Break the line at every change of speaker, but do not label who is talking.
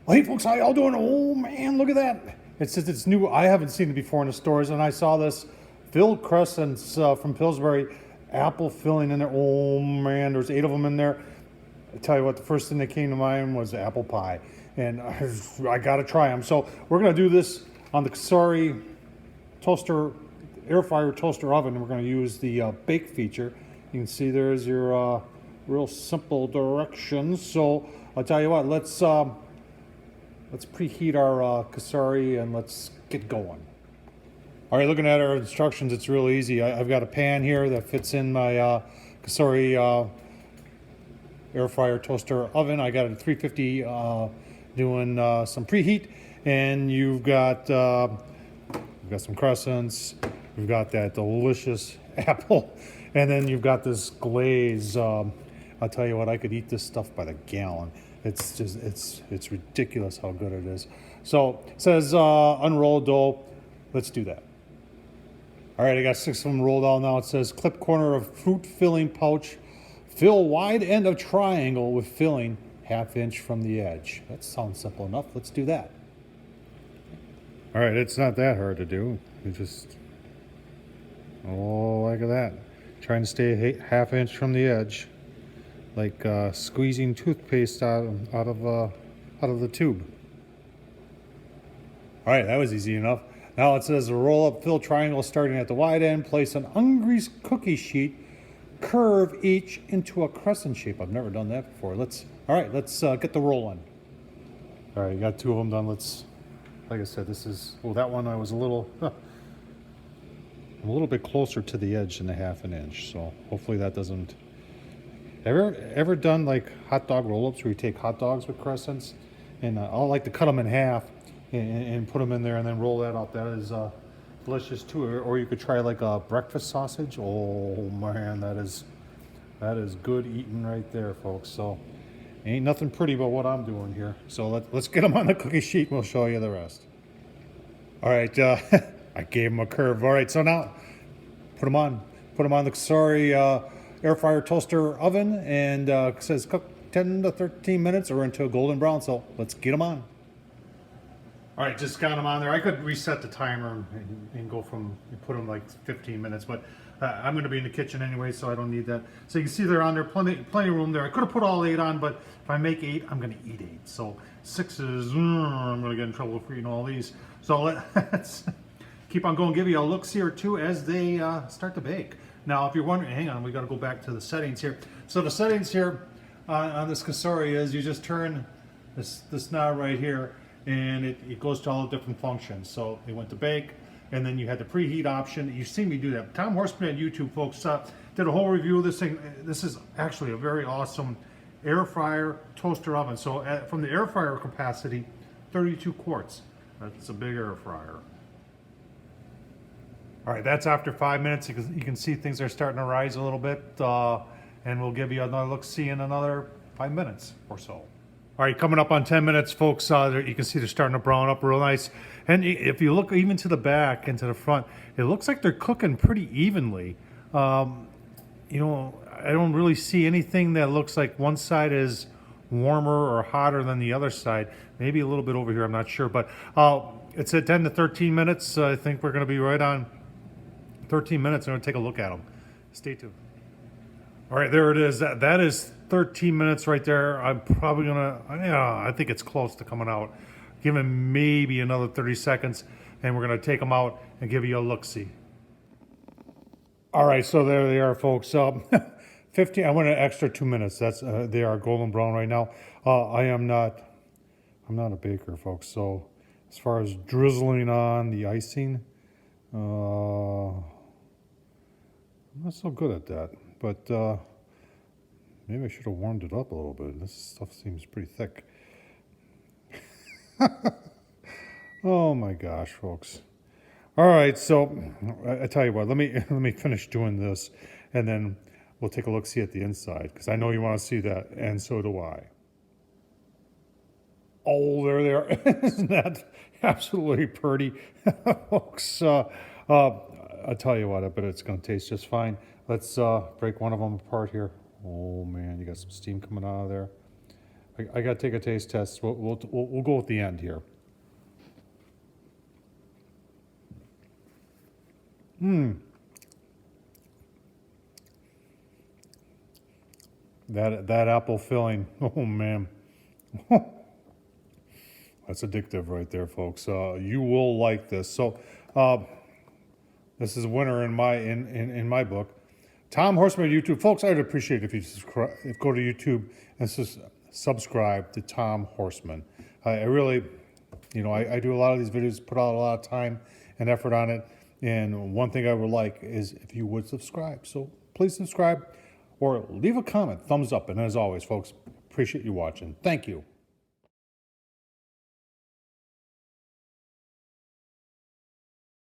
Hey folks, how y'all doing? Oh man, look at that. It's new. I haven't seen it before in the stores, and I saw this filled Crescents from Pillsbury, apple filling in there. Oh man, there's 8 of them in there. I tell you what, the first thing that came to mind was apple pie, and I gotta try them. So we're gonna do this on the Cosori toaster, air fryer toaster oven. We're gonna use the bake feature. You can see there's your real simple directions. So I'll tell you what, let's preheat our Cosori and let's get going. All right, looking at our instructions, it's real easy. I've got a pan here that fits in my Cosori air fryer toaster oven. I got it at 350 doing some preheat, and we've got some Crescents, we've got that delicious apple, and then you've got this glaze. I'll tell you what, I could eat this stuff by the gallon. It's just, it's ridiculous how good it is. So it says unroll dough. Let's do that. All right, I got 6 of them rolled out now. It says clip corner of fruit filling pouch. Fill wide end of triangle with filling 1/2 inch from the edge. That sounds simple enough. Let's do that. All right, it's not that hard to do. You just, oh, look at that. Trying to stay 1/2 inch from the edge. Like squeezing toothpaste out of the tube. All right, that was easy enough. Now it says a roll up fill triangle starting at the wide end. Place an ungreased cookie sheet. Curve each into a crescent shape. I've never done that before. Let's get the roll on. All right, you got 2 of them done. Like I said, this is, well, that one I was I'm a little bit closer to the edge than a 1/2 inch. So hopefully that doesn't. Ever done like hot dog roll-ups where you take hot dogs with Crescents, and I like to cut them in half and put them in there and then roll that up. That is delicious too. Or you could try like a breakfast sausage. Oh man, that is good eating right there, folks. So ain't nothing pretty about what I'm doing here. So let's get them on the cookie sheet and we'll show you the rest. All right, I gave them a curve. All right, so now put them on the Cosori air fryer toaster oven, and it says cook 10 to 13 minutes or until golden brown. So let's get them on. All right, just got them on there. I could reset the timer and go put them like 15 minutes, but I'm going to be in the kitchen anyway, so I don't need that. So you can see they're on there, plenty of room there. I could have put all 8 on, but if I make 8, I'm going to eat 8. So 6 is, I'm going to get in trouble for eating all these. So let's keep on going, give you a look-see or two as they start to bake. Now, if you're wondering, hang on, we got to go back to the settings here. So the settings here on this Cosori is you just turn this knob right here, and it goes to all the different functions. So it went to bake, and then you had the preheat option. You've seen me do that. Tom Horseman on YouTube, folks, did a whole review of this thing. This is actually a very awesome air fryer toaster oven. So from the air fryer capacity, 32 quarts. That's a big air fryer. All right, that's after 5 minutes. You can see things are starting to rise a little bit, and we'll give you another look-see in another 5 minutes or so. All right, coming up on 10 minutes, folks, you can see they're starting to brown up real nice. And if you look even to the back and to the front, it looks like they're cooking pretty evenly. You know, I don't really see anything that looks like one side is warmer or hotter than the other side. Maybe a little bit over here, I'm not sure. But it's at 10 to 13 minutes. I think we're going to be right on 13 minutes. I'm going to take a look at them. Stay tuned. All right, there it is. That is 13 minutes right there. I'm probably going to, I think it's close to coming out. Give them maybe another 30 seconds, and we're going to take them out and give you a look-see. All right, so there they are, folks. 15. I went an extra 2 minutes. That's they are golden brown right now. I'm not a baker, folks. So as far as drizzling on the icing, I'm not so good at that, but maybe I should have warmed it up a little bit. This stuff seems pretty thick. Oh my gosh, folks. All right, so I tell you what, let me finish doing this, and then we'll take a look-see at the inside, because I know you want to see that, and so do I. Oh, there they are. Isn't that absolutely pretty, folks? I'll tell you what, I bet it's going to taste just fine. Let's break one of them apart here. Oh man, you got some steam coming out of there. I got to take a taste test. We'll go at the end here. That apple filling. Oh man, that's addictive right there, folks. You will like this. So, this is a winner in my book. Tom Horseman YouTube, folks. I'd appreciate it if you subscribe. If go to YouTube and subscribe to Tom Horseman. I really, I do a lot of these videos, put out a lot of time and effort on it. And one thing I would like is if you would subscribe. So please subscribe or leave a comment, thumbs up. And as always, folks, appreciate you watching. Thank you.